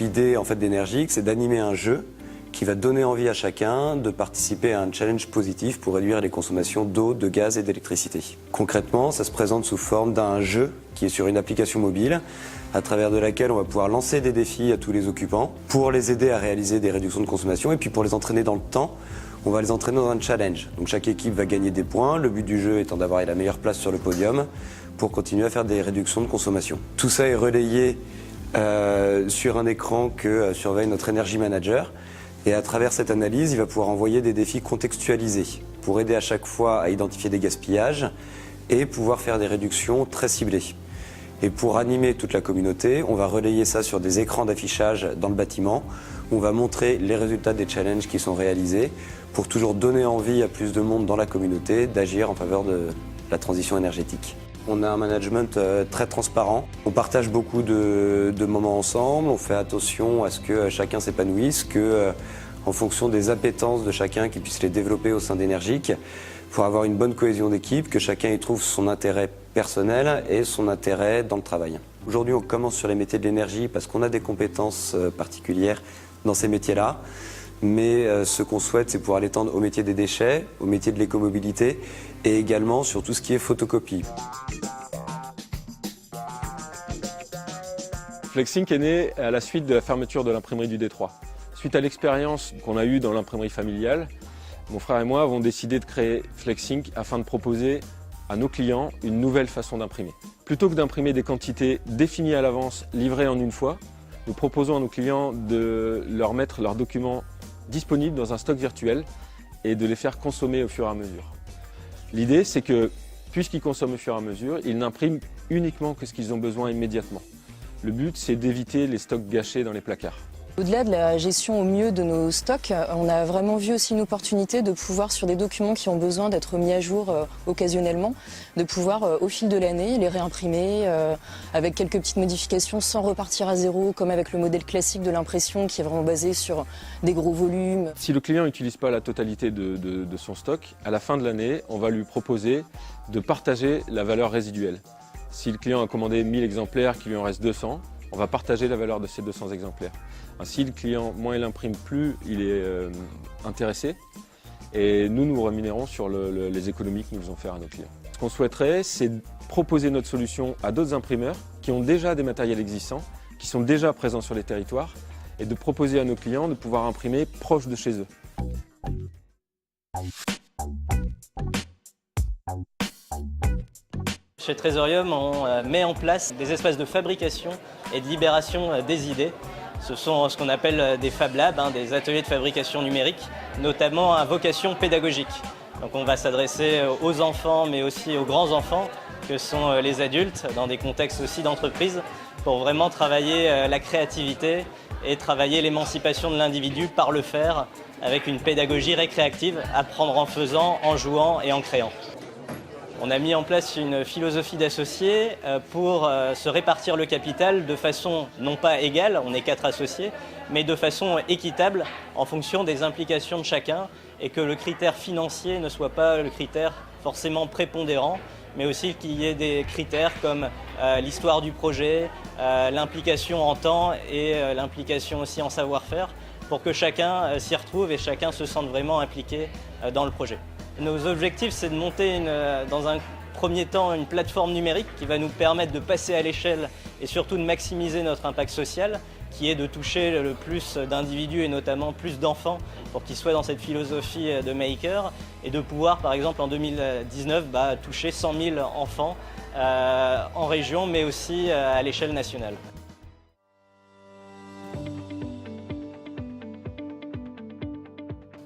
l'idée en fait d'Energic, c'est d'animer un jeu qui va donner envie à chacun de participer à un challenge positif pour réduire les consommations d'eau, de gaz et d'électricité. Concrètement, ça se présente sous forme d'un jeu qui est sur une application mobile à travers de laquelle on va pouvoir lancer des défis à tous les occupants pour les aider à réaliser des réductions de consommation et puis pour les entraîner dans le temps, on va les entraîner dans un challenge. Donc chaque équipe va gagner des points, le but du jeu étant d'avoir la meilleure place sur le podium pour continuer à faire des réductions de consommation. Tout ça est relayé sur un écran que surveille notre Energy Manager. Et à travers cette analyse, il va pouvoir envoyer des défis contextualisés pour aider à chaque fois à identifier des gaspillages et pouvoir faire des réductions très ciblées. Et pour animer toute la communauté, on va relayer ça sur des écrans d'affichage dans le bâtiment. On va montrer les résultats des challenges qui sont réalisés pour toujours donner envie à plus de monde dans la communauté d'agir en faveur de la transition énergétique. On a un management très transparent. On partage beaucoup de moments ensemble. On fait attention à ce que chacun s'épanouisse, que en fonction des appétences de chacun, qu'il puisse les développer au sein d'Energic pour avoir une bonne cohésion d'équipe, que chacun y trouve son intérêt personnel et son intérêt dans le travail. Aujourd'hui, on commence sur les métiers de l'énergie parce qu'on a des compétences particulières dans ces métiers-là. Mais ce qu'on souhaite, c'est pouvoir l'étendre au métier des déchets, au métier de l'écomobilité et également sur tout ce qui est photocopie. FlexSync est né à la suite de la fermeture de l'imprimerie du Détroit. Suite à l'expérience qu'on a eue dans l'imprimerie familiale, mon frère et moi avons décidé de créer FlexSync afin de proposer à nos clients une nouvelle façon d'imprimer. Plutôt que d'imprimer des quantités définies à l'avance, livrées en une fois, nous proposons à nos clients de leur mettre leurs documents disponibles dans un stock virtuel et de les faire consommer au fur et à mesure. L'idée, c'est que, puisqu'ils consomment au fur et à mesure, ils n'impriment uniquement que ce qu'ils ont besoin immédiatement. Le but, c'est d'éviter les stocks gâchés dans les placards. Au-delà de la gestion au mieux de nos stocks, on a vraiment vu aussi une opportunité de pouvoir, sur des documents qui ont besoin d'être mis à jour occasionnellement, de pouvoir au fil de l'année les réimprimer avec quelques petites modifications sans repartir à zéro, comme avec le modèle classique de l'impression qui est vraiment basé sur des gros volumes. Si le client n'utilise pas la totalité de son stock, à la fin de l'année, on va lui proposer de partager la valeur résiduelle. Si le client a commandé 1000 exemplaires, qu'il lui en reste 200, on va partager la valeur de ces 200 exemplaires. Ainsi, le client, moins il imprime, plus il est intéressé. Et nous, nous rémunérons sur les économies que nous faisons faire à nos clients. Ce qu'on souhaiterait, c'est proposer notre solution à d'autres imprimeurs qui ont déjà des matériels existants, qui sont déjà présents sur les territoires, et de proposer à nos clients de pouvoir imprimer proche de chez eux. Chez Trésorium, on met en place des espaces de fabrication et de libération des idées. Ce sont ce qu'on appelle des Fab Labs, des ateliers de fabrication numérique, notamment à vocation pédagogique. Donc on va s'adresser aux enfants, mais aussi aux grands enfants, que sont les adultes, dans des contextes aussi d'entreprise, pour vraiment travailler la créativité et travailler l'émancipation de l'individu par le faire, avec une pédagogie récréative, apprendre en faisant, en jouant et en créant. On a mis en place une philosophie d'associés pour se répartir le capital de façon non pas égale, on est 4 associés, mais de façon équitable en fonction des implications de chacun et que le critère financier ne soit pas le critère forcément prépondérant, mais aussi qu'il y ait des critères comme l'histoire du projet, l'implication en temps et l'implication aussi en savoir-faire pour que chacun s'y retrouve et chacun se sente vraiment impliqué dans le projet. Nos objectifs, c'est de monter dans un premier temps une plateforme numérique qui va nous permettre de passer à l'échelle et surtout de maximiser notre impact social, qui est de toucher le plus d'individus et notamment plus d'enfants pour qu'ils soient dans cette philosophie de maker et de pouvoir, par exemple, en 2019, toucher 100 000 enfants en région, mais aussi à l'échelle nationale.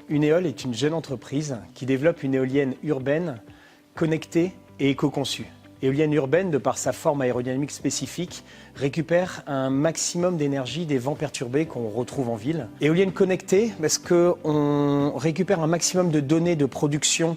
Unéole est une jeune entreprise qui développe une éolienne urbaine connectée et éco-conçue. Éolienne urbaine, de par sa forme aérodynamique spécifique, récupère un maximum d'énergie des vents perturbés qu'on retrouve en ville. Éolienne connectée, parce qu'on récupère un maximum de données de production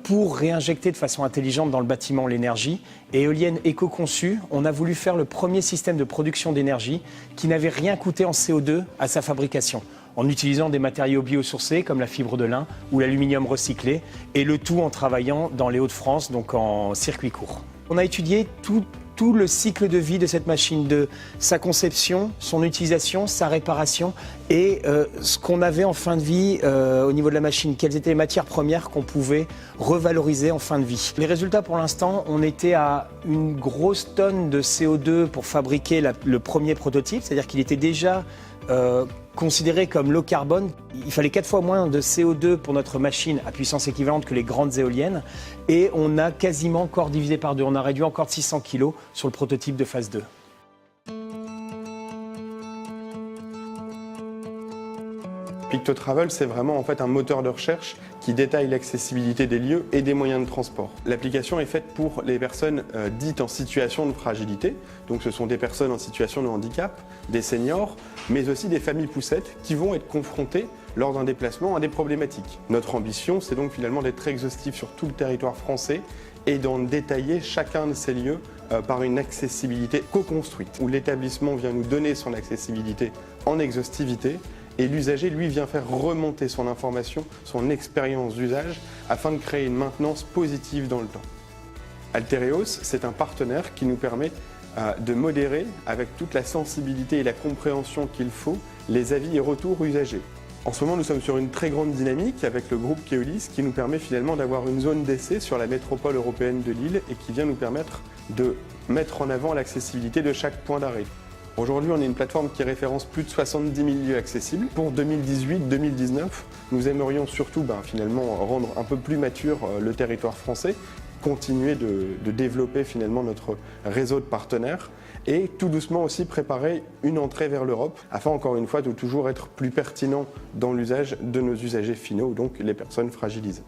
pour réinjecter de façon intelligente dans le bâtiment l'énergie. Et éolienne éco-conçue, on a voulu faire le premier système de production d'énergie qui n'avait rien coûté en CO2 à sa fabrication, en utilisant des matériaux biosourcés comme la fibre de lin ou l'aluminium recyclé, et le tout en travaillant dans les Hauts-de-France, donc en circuit court. On a étudié tout le cycle de vie de cette machine, de sa conception, son utilisation, sa réparation et ce qu'on avait en fin de vie au niveau de la machine, quelles étaient les matières premières qu'on pouvait revaloriser en fin de vie. Les résultats pour l'instant, on était à une grosse tonne de CO2 pour fabriquer le premier prototype, c'est-à-dire qu'il était déjà considéré comme low carbone. Il fallait 4 fois moins de CO2 pour notre machine à puissance équivalente que les grandes éoliennes et on a quasiment encore divisé par 2, on a réduit encore de 600 kg sur le prototype de phase 2. Pictotravel, c'est vraiment en fait un moteur de recherche qui détaille l'accessibilité des lieux et des moyens de transport. L'application est faite pour les personnes dites en situation de fragilité, donc ce sont des personnes en situation de handicap, des seniors, mais aussi des familles poussettes qui vont être confrontées lors d'un déplacement à des problématiques. Notre ambition, c'est donc finalement d'être exhaustif sur tout le territoire français et d'en détailler chacun de ces lieux par une accessibilité co-construite, où l'établissement vient nous donner son accessibilité en exhaustivité, et l'usager, lui, vient faire remonter son information, son expérience d'usage, afin de créer une maintenance positive dans le temps. Altereos, c'est un partenaire qui nous permet de modérer, avec toute la sensibilité et la compréhension qu'il faut, les avis et retours usagers. En ce moment, nous sommes sur une très grande dynamique avec le groupe Keolis qui nous permet finalement d'avoir une zone d'essai sur la métropole européenne de Lille et qui vient nous permettre de mettre en avant l'accessibilité de chaque point d'arrêt. Aujourd'hui, on est une plateforme qui référence plus de 70 000 lieux accessibles. Pour 2018-2019, nous aimerions surtout finalement rendre un peu plus mature le territoire français, continuer de développer finalement notre réseau de partenaires et tout doucement aussi préparer une entrée vers l'Europe afin encore une fois de toujours être plus pertinent dans l'usage de nos usagers finaux, donc les personnes fragilisées.